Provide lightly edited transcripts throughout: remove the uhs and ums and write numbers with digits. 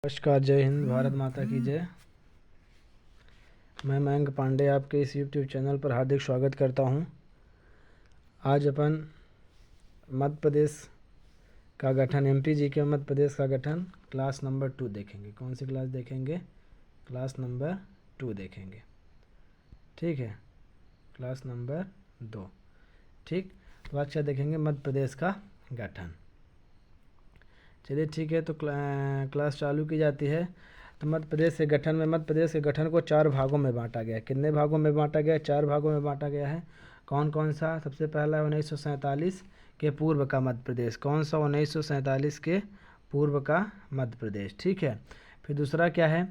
नमस्कार, जय हिंद, भारत माता की जय। मैं मयंक पांडे आपके इस यूट्यूब चैनल पर हार्दिक स्वागत करता हूं। आज अपन मध्य प्रदेश का गठन, एमपी जी के मध्य प्रदेश का गठन क्लास नंबर 2 देखेंगे। कौन सी क्लास देखेंगे? क्लास नंबर 2 देखेंगे। ठीक है, क्लास नंबर 2। ठीक, तो आज क्या देखेंगे? मध्य प्रदेश का गठन। चलिए ठीक है, तो क्लास चालू की जाती है। तो मध्य प्रदेश के गठन को 4 भागों में बांटा गया है। कितने भागों में बांटा गया है? 4 भागों में बांटा गया है। कौन कौन सा? सबसे पहला है 1947 के पूर्व का मध्य प्रदेश। कौन सा? 1947 के पूर्व का मध्य प्रदेश। ठीक है, फिर दूसरा क्या है?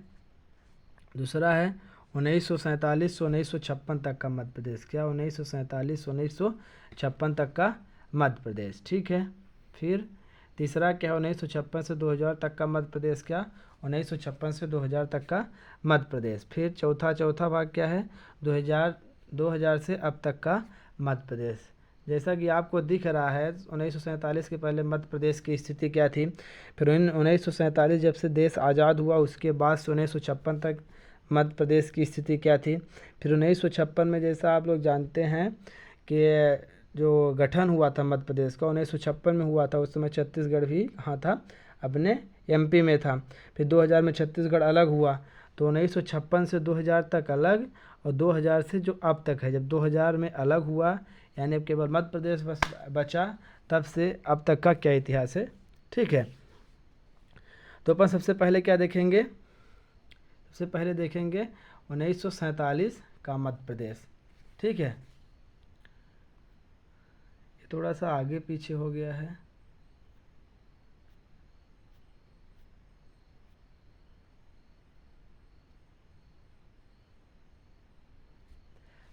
दूसरा है 1947 से 1956 तक का मध्य प्रदेश। क्या? 1947 से 1956 तक का मध्य प्रदेश। ठीक है, फिर तीसरा क्या है? 1956 से 2000 तक का मध्य प्रदेश। क्या? 1956 से 2000 तक का मध्य प्रदेश। फिर चौथा भाग क्या है? 2000 से अब तक का मध्य प्रदेश। जैसा कि आपको दिख रहा है, 1947 के पहले मध्य प्रदेश की स्थिति क्या थी। फिर 1947 जब से देश आज़ाद हुआ उसके बाद से 1956 तक मध्य प्रदेश की स्थिति क्या थी। फिर 1956 में, जैसा आप लोग जानते हैं कि जो गठन हुआ था मध्य प्रदेश का 1956 में हुआ था, उस समय छत्तीसगढ़ भी कहाँ था? अपने एमपी में था। फिर 2000 में छत्तीसगढ़ अलग हुआ, तो 1956 से 2000 तक अलग, और 2000 से जो अब तक है, जब 2000 में अलग हुआ यानी अब केवल मध्य प्रदेश बचा, तब से अब तक का क्या इतिहास है। ठीक है, तो अपन सबसे पहले क्या देखेंगे? सबसे पहले देखेंगे 1947 का मध्य प्रदेश। ठीक है, थोड़ा सा आगे पीछे हो गया है।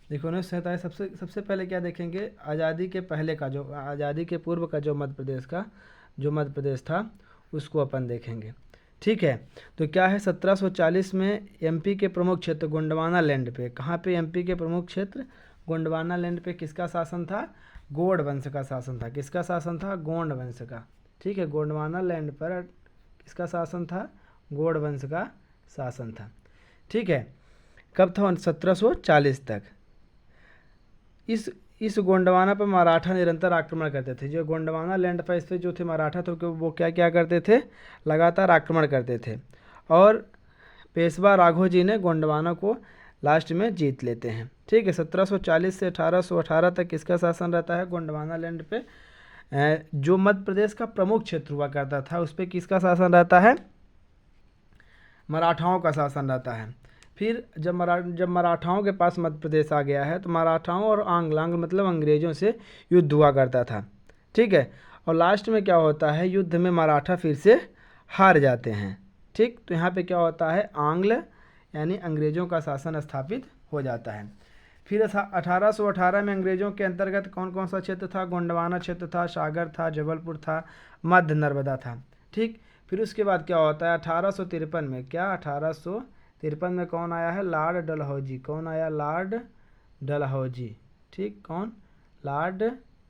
देखो 1947 सबसे पहले क्या देखेंगे? आज़ादी के पहले का, जो आज़ादी के पूर्व का जो मध्य प्रदेश था उसको अपन देखेंगे। ठीक है, तो क्या है? 1740 में एमपी के प्रमुख क्षेत्र गोंडवाना लैंड पे, कहाँ पे? एमपी के प्रमुख क्षेत्र गोंडवाना लैंड पे किसका शासन था? गोंड वंश का शासन था। किसका शासन था? गोंड वंश का। ठीक है, गोंडवाना लैंड पर किसका शासन था? गोंड वंश का शासन था। ठीक है, कब था? 1740 तक। इस गोंडवाना पर मराठा निरंतर आक्रमण करते थे। जो गोंडवाना लैंड पर इस पर जो थे मराठा, तो वो क्या करते थे? लगातार आक्रमण करते थे, और पेशवा राघो जी ने गोंडवाना को लास्ट में जीत लेते हैं। ठीक है, 1740 से 1818 तक किसका शासन रहता है? गोंडवाना लैंड पे जो मध्य प्रदेश का प्रमुख क्षेत्र हुआ करता था उस पर किसका शासन रहता है? मराठाओं का शासन रहता है। फिर जब मराठाओं के पास मध्य प्रदेश आ गया है, तो मराठाओं और आंग्ल मतलब अंग्रेज़ों से युद्ध हुआ करता था। ठीक है, और लास्ट में क्या होता है? युद्ध में मराठा फिर से हार जाते हैं। ठीक, तो यहाँ पे क्या होता है? आंग्ल यानी अंग्रेज़ों का शासन स्थापित हो जाता है। फिर 1818 में अंग्रेज़ों के अंतर्गत कौन कौन सा क्षेत्र था? गोंडवाना क्षेत्र था, सागर था, जबलपुर था, मध्य नर्मदा था। ठीक, फिर उसके बाद क्या होता है? 1853 में, क्या 1853 में कौन आया है? लॉर्ड डलहौजी। कौन आया? लॉर्ड डलहौजी। ठीक, कौन? लॉर्ड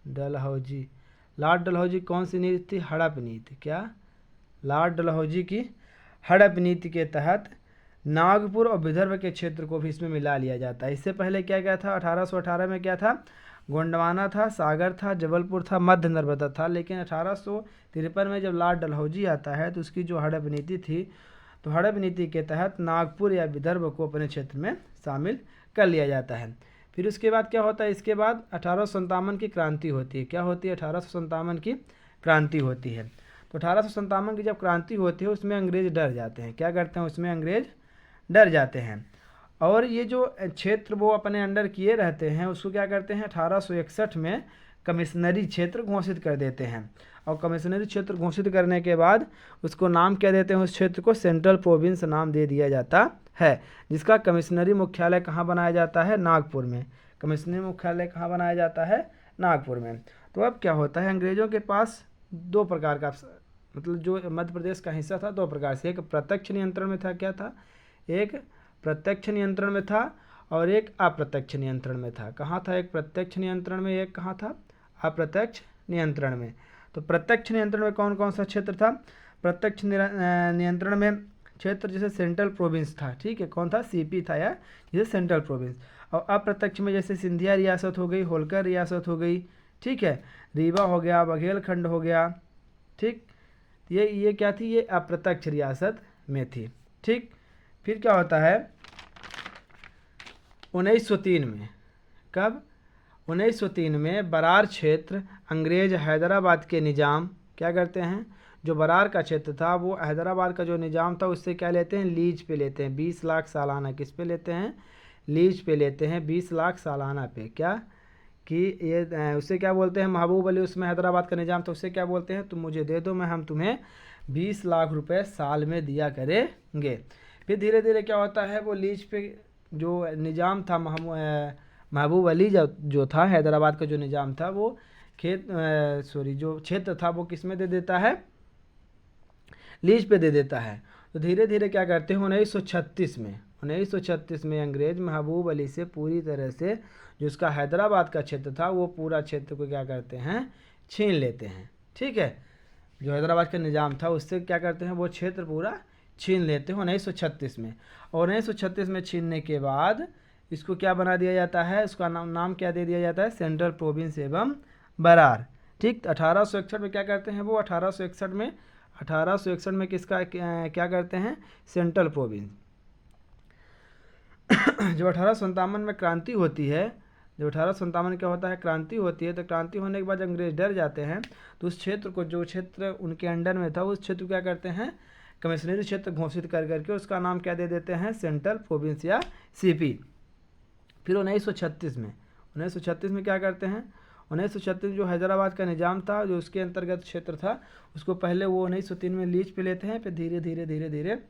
डलहौजी। लॉर्ड डलहौजी कौन सी नीति थी? हड़प नीति। क्या? लॉर्ड डलहौजी की हड़प नीति के तहत नागपुर और विदर्भ के क्षेत्र को भी इसमें मिला लिया जाता है। इससे पहले क्या क्या था? 1818 में क्या था? गोंडवाना था, सागर था, जबलपुर था, मध्य नर्मदा था। लेकिन 1853 में जब लॉर्ड डलहौजी आता है तो उसकी जो हड़प नीति थी, तो हड़प नीति के तहत नागपुर या विदर्भ को अपने क्षेत्र में शामिल कर लिया जाता है। फिर उसके बाद क्या होता है? इसके बाद 1857 की क्रांति होती है। क्या होती है? 1857 की क्रांति होती है। तो 1857 की जब क्रांति होती है उसमें अंग्रेज डर जाते हैं। क्या करते हैं? उसमें अंग्रेज डर जाते हैं, और ये जो क्षेत्र वो अपने अंडर किए रहते हैं उसको क्या करते हैं? 1861 में कमिश्नरी क्षेत्र घोषित कर देते हैं, और कमिश्नरी क्षेत्र घोषित करने के बाद उसको नाम क्या देते हैं? उस क्षेत्र को सेंट्रल प्रोविंस नाम दे दिया जाता है, जिसका कमिश्नरी मुख्यालय कहाँ बनाया जाता है? नागपुर में। कमिश्नरी मुख्यालय कहाँ बनाया जाता है? नागपुर में। तो अब क्या होता है? अंग्रेज़ों के पास दो प्रकार का, मतलब जो मध्य प्रदेश का हिस्सा था दो प्रकार से, एक प्रत्यक्ष नियंत्रण में था। क्या था? एक प्रत्यक्ष नियंत्रण में था और एक अप्रत्यक्ष नियंत्रण में था। कहाँ था? एक प्रत्यक्ष नियंत्रण में, एक कहाँ था? अप्रत्यक्ष नियंत्रण में। तो प्रत्यक्ष नियंत्रण में कौन कौन सा क्षेत्र था? प्रत्यक्ष नियंत्रण में क्षेत्र जैसे सेंट्रल प्रोविंस था, ठीक है, कौन था, सीपी था या जैसे सेंट्रल प्रोविंस। और अप्रत्यक्ष में जैसे सिंधिया रियासत हो गई, होलकर रियासत हो गई, ठीक है, रीवा हो गया, बघेलखंड हो गया, ठीक, ये क्या थी, ये अप्रत्यक्ष रियासत में थी, ठीक। फिर क्या होता है 1903 में, कब, 1903 में बरार क्षेत्र अंग्रेज हैदराबाद के निज़ाम क्या करते हैं, जो बरार का क्षेत्र था वो हैदराबाद का जो निज़ाम था उससे क्या लेते हैं, लीज पे लेते हैं, 20 लाख सालाना, किस पे लेते हैं, लीज पे लेते हैं, 20 लाख सालाना पे, क्या कि ये उससे क्या बोलते हैं, महबूब अली उसमें हैदराबाद का निज़ाम था, उससे क्या बोलते हैं, तुम मुझे दे दो, मैं हम तुम्हें 20 लाख रुपए साल में दिया करेंगे। फिर धीरे धीरे क्या होता है, वो लीज पे जो निज़ाम था महबूब अली जो था हैदराबाद का जो निज़ाम था वो जो क्षेत्र था वो किस में दे देता है, लीज पे दे देता है। तो धीरे धीरे क्या करते हैं 1936 में अंग्रेज महबूब अली से पूरी तरह से जो उसका हैदराबाद का क्षेत्र था वो पूरा क्षेत्र को क्या करते हैं, छीन लेते हैं, ठीक है, जो हैदराबाद का निज़ाम था उससे क्या करते हैं, वो क्षेत्र पूरा छीन लेते हैं 1936 में। और 1936 में छीनने के बाद इसको क्या बना दिया जाता है, उसका नाम क्या दे दिया जाता है, सेंट्रल प्रोविंस एवं बरार, ठीक। 1861 में क्या करते हैं वो, 1861 में किसका क्या करते हैं, सेंट्रल प्रोविंस। जब 1857 में क्रांति होती है, जब 1857 क्या होता है, क्रांति होती है, तो क्रांति होने के बाद अंग्रेज डर जाते हैं, तो उस क्षेत्र को, जो क्षेत्र उनके अंडर में था उस क्षेत्र को क्या करते हैं, कमिश्नरी क्षेत्र घोषित कर करके उसका नाम क्या दे देते हैं, सेंट्रल प्रोविंस या सीपी। फिर 1936 में क्या करते हैं, 1936 जो हैदराबाद का निज़ाम था जो उसके अंतर्गत क्षेत्र था उसको पहले वो 1903 में लीज पे लेते हैं, फिर धीरे धीरे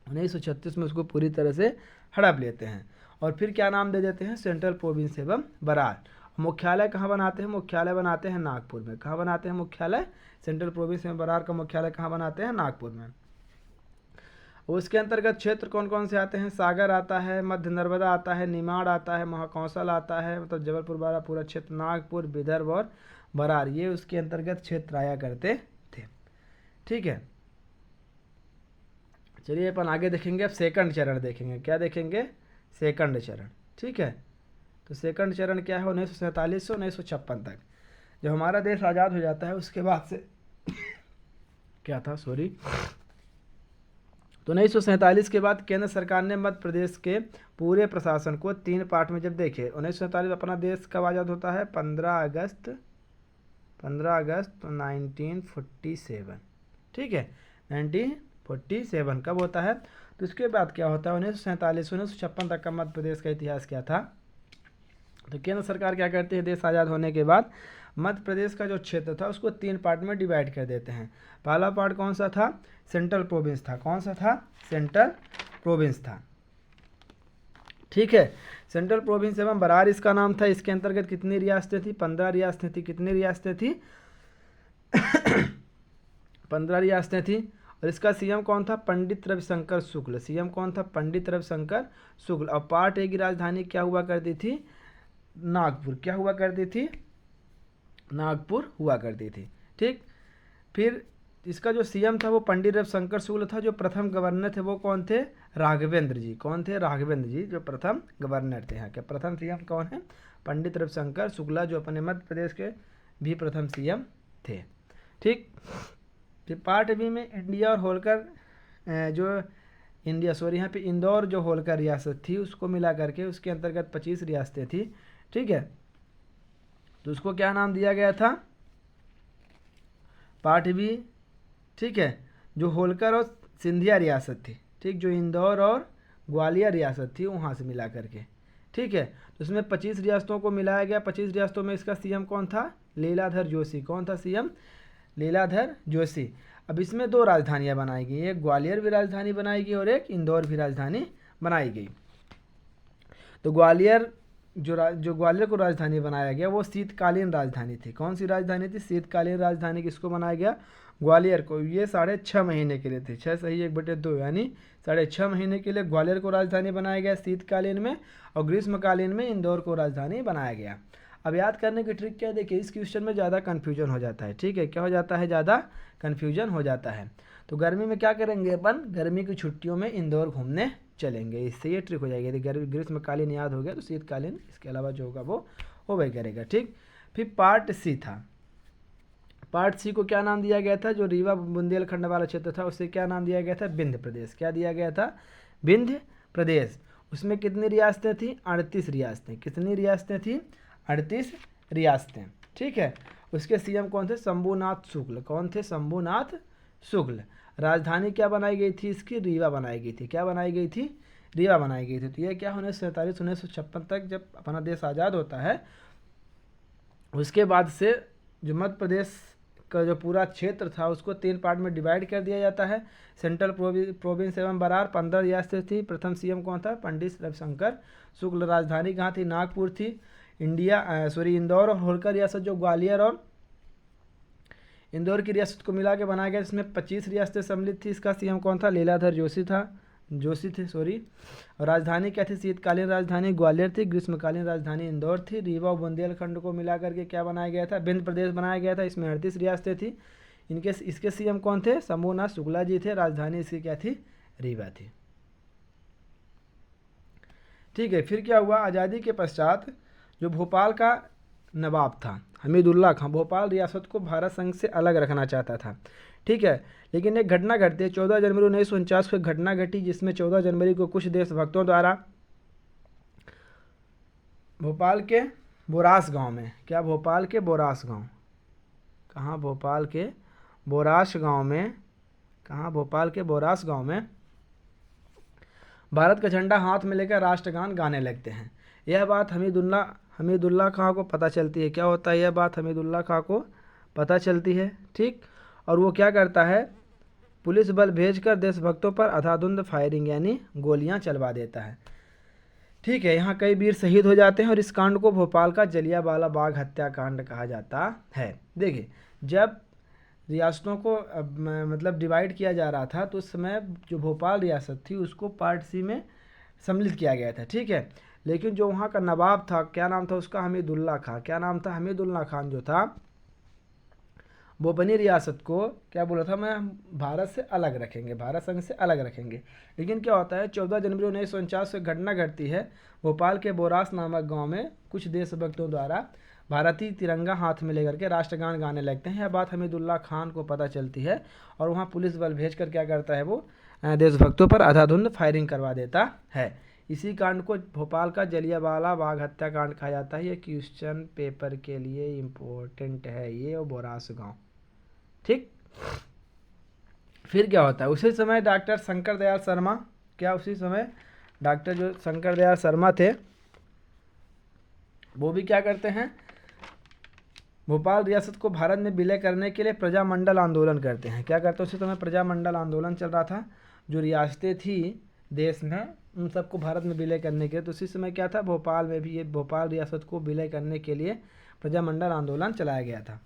1936 में उसको पूरी तरह से हड़प लेते हैं और फिर क्या नाम दे देते हैं, सेंट्रल प्रोविंस एवं बरार। मुख्यालय कहाँ बनाते हैं, मुख्यालय बनाते हैं नागपुर में। कहाँ बनाते हैं मुख्यालय, सेंट्रल प्रोविंस एवं बरार का मुख्यालय कहाँ बनाते हैं, नागपुर में। उसके अंतर्गत क्षेत्र कौन कौन से आते हैं, सागर आता है, मध्य नर्मदा आता है, निमाड़ आता है, महाकौशल आता है, मतलब जबलपुर बारा पूरा क्षेत्र, नागपुर, विदर्भ और बरार, ये उसके अंतर्गत क्षेत्र आया करते थे, ठीक है। चलिए अपन आगे देखेंगे, अब सेकंड चरण देखेंगे, क्या देखेंगे, सेकंड चरण, ठीक है। तो सेकंड चरण क्या है, 1947 से 1956 तक, जब हमारा देश आज़ाद हो जाता है उसके बाद से क्या था, तो 1947 के बाद केंद्र सरकार ने मध्य प्रदेश के पूरे प्रशासन को 3 पार्ट में, जब देखे 1947 अपना देश कब आज़ाद होता है, 15 अगस्त 1947, ठीक है, 1947 कब होता है। तो इसके बाद क्या होता है, 1947 से 1956 तक का मध्य प्रदेश का इतिहास क्या था। तो केंद्र सरकार क्या करती है, देश आज़ाद होने के बाद मध्य प्रदेश का जो क्षेत्र था उसको 3 पार्ट में डिवाइड कर देते हैं। पहला पार्ट कौन सा था, सेंट्रल प्रोविंस था, कौन सा था, सेंट्रल प्रोविंस था, ठीक है। सेंट्रल प्रोविंस एवं बरार इसका नाम था। इसके अंतर्गत कितनी रियासतें थी, 15 रियासतें थी। कितनी रियासतें थी 15 रियासतें थी। और इसका सीएम कौन था, पंडित रविशंकर शुक्ल। सीएम कौन था, पंडित रविशंकर शुक्ल। और पार्ट ए की राजधानी क्या हुआ करती थी, नागपुर। क्या हुआ करती थी, नागपुर हुआ करती थी, ठीक। फिर इसका जो सीएम था वो पंडित रविशंकर शुक्ल था। जो प्रथम गवर्नर थे वो कौन थे, राघवेंद्र जी। कौन थे, राघवेंद्र जी जो प्रथम गवर्नर थे यहाँ के। प्रथम सीएम कौन है, पंडित रविशंकर शुक्ला, जो अपने मध्य प्रदेश के भी प्रथम सीएम थे, ठीक। फिर पार्ट बी में इंडिया और होलकर यहाँ पे इंदौर जो होलकर रियासत थी उसको मिला करके उसके अंतर्गत 25 रियासतें थी, ठीक है। तो उसको क्या नाम दिया गया था, पार्ट बी, ठीक है। जो होलकर और सिंधिया रियासत थी, ठीक, जो इंदौर और ग्वालियर रियासत थी वहाँ से मिला करके, ठीक है। तो उसमें 25 रियासतों को मिलाया गया। 25 रियासतों में इसका सीएम कौन था, लीलाधर जोशी। कौन था सीएम, लीलाधर जोशी। अब इसमें 2 राजधानियाँ बनाई गई, एक ग्वालियर भी राजधानी बनाई गई और एक इंदौर भी राजधानी बनाई गई। तो ग्वालियर जो ग्वालियर को राजधानी बनाया गया वो शीतकालीन राजधानी थी। कौन सी राजधानी थी, शीतकालीन राजधानी। किसको बनाया गया, ग्वालियर को। ये 6.5 महीने के लिए थी, 6 सही 1/2 यानी 6.5 महीने के लिए ग्वालियर को राजधानी बनाया गया शीतकालीन में, और ग्रीष्मकालीन में इंदौर को राजधानी बनाया गया। अब याद करने की ट्रिक क्या है, देखिए इस क्वेश्चन में ज़्यादा कन्फ्यूजन हो जाता है, ठीक है। क्या हो जाता है, ज़्यादा कन्फ्यूजन हो जाता है। तो गर्मी में क्या करेंगे अपन, गर्मी की छुट्टियों में इंदौर घूमने चलेंगे, इससे ये ट्रिक हो जाएगी। यदि ग्रीष्मकालीन याद हो गया तो शीतकालीन इसके अलावा जो होगा वो वही करेगा, ठीक। फिर पार्ट सी था, पार्ट सी को क्या नाम दिया गया था, जो रीवा बुंदेलखंड वाला क्षेत्र था उसे क्या नाम दिया गया था, विंध्य प्रदेश। क्या दिया गया था, विंध्य प्रदेश। उसमें कितनी रियासतें थी, 38 रियासतें। कितनी रियासतें थी, 38 रियासतें, ठीक है। उसके सीएम कौन थे, शंभुनाथ शुक्ल। कौन थे, शंभुनाथ शुक्ल। राजधानी क्या बनाई गई थी इसकी, रीवा बनाई गई थी। क्या बनाई गई थी, रीवा बनाई गई थी। तो ये क्या 1947-1956 तक जब अपना देश आज़ाद होता है, उसके बाद से जो मध्य प्रदेश का जो पूरा क्षेत्र था उसको 3 पार्ट में डिवाइड कर दिया जाता है। सेंट्रल प्रोविंस एवं बरार 15 रियासतें थी। प्रथम सीएम कौन था, पंडित रविशंकर शुक्ल। राजधानी कहाँ थी, नागपुर थी। इंदौर और होलकर रियासत जो ग्वालियर और इंदौर की रियासत को मिला के बनाया गया, जिसमें 25 रियासतें सम्मिलित थी। इसका सीएम कौन था, लीलाधर जोशी थे सॉरी। और राजधानी क्या थी, शीतकालीन राजधानी ग्वालियर थी, ग्रीष्मकालीन राजधानी इंदौर थी। रीवा और बुंदेलखंड को मिला करके क्या बनाया गया था, विंध्य प्रदेश बनाया गया था। इसमें 38 रियासतें थी। इसके सीएम कौन थे, शंभुनाथ शुक्ला जी थे। राजधानी इसकी क्या थी, रीवा थी, ठीक है। फिर क्या हुआ, आज़ादी के पश्चात जो भोपाल का नवाब था हमीदुल्ला खां, भोपाल रियासत को भारत संघ से अलग रखना चाहता था, ठीक है। लेकिन एक घटना घटती है, 14 जनवरी 1949 को घटना घटी, जिसमें 14 जनवरी को कुछ देशभक्तों द्वारा भोपाल के बोरास गांव में, क्या भोपाल के बोरास गांव, कहाँ भोपाल के बोरास गांव में, कहाँ भोपाल के बोरास गांव में भारत का झंडा हाथ में लेकर राष्ट्रगान गाने लगते हैं। यह बात हमीदुल्ला खां को पता चलती है। क्या होता है, यह बात हमीदुल्ला खां को पता चलती है, ठीक। और वो क्या करता है, पुलिस बल भेजकर देशभक्तों पर अंधाधुंध फायरिंग यानी गोलियां चलवा देता है, ठीक है। यहाँ कई वीर शहीद हो जाते हैं और इस कांड को भोपाल का जलियांवाला बाग हत्याकांड कहा जाता है। देखिए, जब रियासतों को मतलब डिवाइड किया जा रहा था तो उस समय जो भोपाल रियासत थी उसको पार्ट सी में सम्मिलित किया गया था, ठीक है। लेकिन जो वहाँ का नवाब था, क्या नाम था उसका, हमीदुल्ला खां। क्या नाम था, हमीदुल्ला खान जो था वो अपनी रियासत को क्या बोला था, मैं भारत से अलग रखेंगे, भारत संघ से अलग रखेंगे। लेकिन क्या होता है, 14 जनवरी 1949 से घटना घटती है। भोपाल के बोरास नामक गांव में कुछ देशभक्तों द्वारा भारतीय तिरंगा हाथ में लेकर के राष्ट्रगान गाने लगते हैं। यह बात हमीदुल्ला खान को पता चलती है और वहाँ पुलिस बल भेजकर क्या करता है, वो देशभक्तों पर अंधाधुंध फायरिंग करवा देता है। इसी कांड को भोपाल का जलियांवाला बाग हत्याकांड कहा जाता है। ये क्वेश्चन पेपर के लिए इम्पोर्टेंट है ये, और बोरास गांव, ठीक। फिर क्या होता है, उसी समय डॉक्टर शंकर दयाल शर्मा, क्या उसी समय डॉक्टर जो शंकर दयाल शर्मा थे वो भी क्या करते हैं, भोपाल रियासत को भारत में विलय करने के लिए प्रजामंडल आंदोलन करते हैं। क्या करते हैं, उसी समय प्रजामंडल आंदोलन चल रहा था। जो रियासतें थी देश में उन सबको भारत में विलय करने के लिए, तो उसी समय क्या था, भोपाल में भी ये भोपाल रियासत को विलय करने के लिए प्रजामंडल आंदोलन चलाया गया था,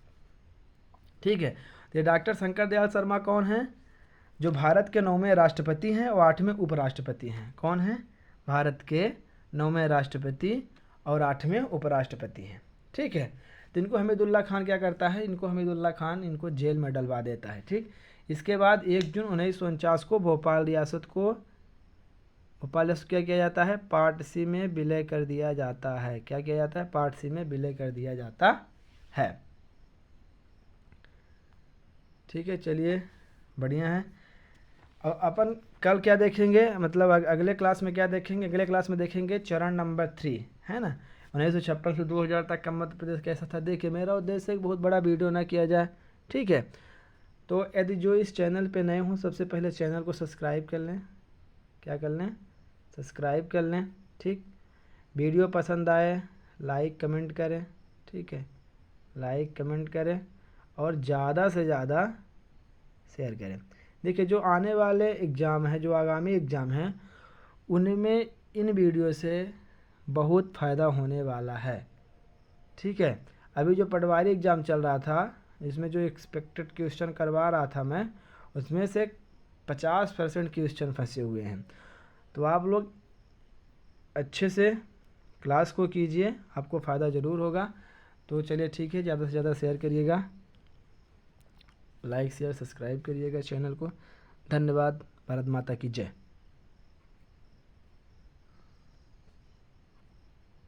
ठीक है। तो डॉक्टर शंकर दयाल शर्मा कौन हैं, जो भारत के 9वें राष्ट्रपति हैं और 8वें उपराष्ट्रपति हैं। कौन हैं, भारत के 9वें राष्ट्रपति और 8वें उपराष्ट्रपति हैं, ठीक है। तो इनको हमीदुल्ला खान क्या करता है, हमीदुल्ला खान इनको जेल में डलवा देता है, ठीक। इसके बाद 1 जून 1949 को भोपाल रियासत क्या किया जाता है, पार्ट सी में विलय कर दिया जाता है। क्या किया जाता है, पार्ट सी में विलय कर दिया जाता है, ठीक है। चलिए बढ़िया है। और अपन कल क्या देखेंगे, मतलब अगले क्लास में क्या देखेंगे, अगले क्लास में देखेंगे चरण नंबर 3, है ना। 1956 से 2000 तक का मध्य प्रदेश कैसा था। देखिए, मेरा उद्देश्य है बहुत बड़ा वीडियो ना किया जाए, ठीक है। तो यदि जो इस चैनल पे नए हों, सबसे पहले चैनल को सब्सक्राइब कर लें। क्या कर लें, सब्सक्राइब कर लें, ठीक। वीडियो पसंद आए लाइक कमेंट करें, ठीक है, लाइक कमेंट करें और ज़्यादा से ज़्यादा शेयर करें। देखिए, जो आने वाले एग्ज़ाम है, जो आगामी एग्ज़ाम है, उनमें इन वीडियो से बहुत फ़ायदा होने वाला है, ठीक है। अभी जो पटवारी एग्ज़ाम चल रहा था, इसमें जो एक्सपेक्टेड क्वेश्चन करवा रहा था मैं, उसमें से 50% क्वेश्चन फंसे हुए हैं। तो आप लोग अच्छे से क्लास को कीजिए, आपको फ़ायदा ज़रूर होगा। तो चलिए ठीक है, ज़्यादा से ज़्यादा शेयर करिएगा। लाइक शेयर सब्सक्राइब करिएगा चैनल को। धन्यवाद। भारत माता की जय।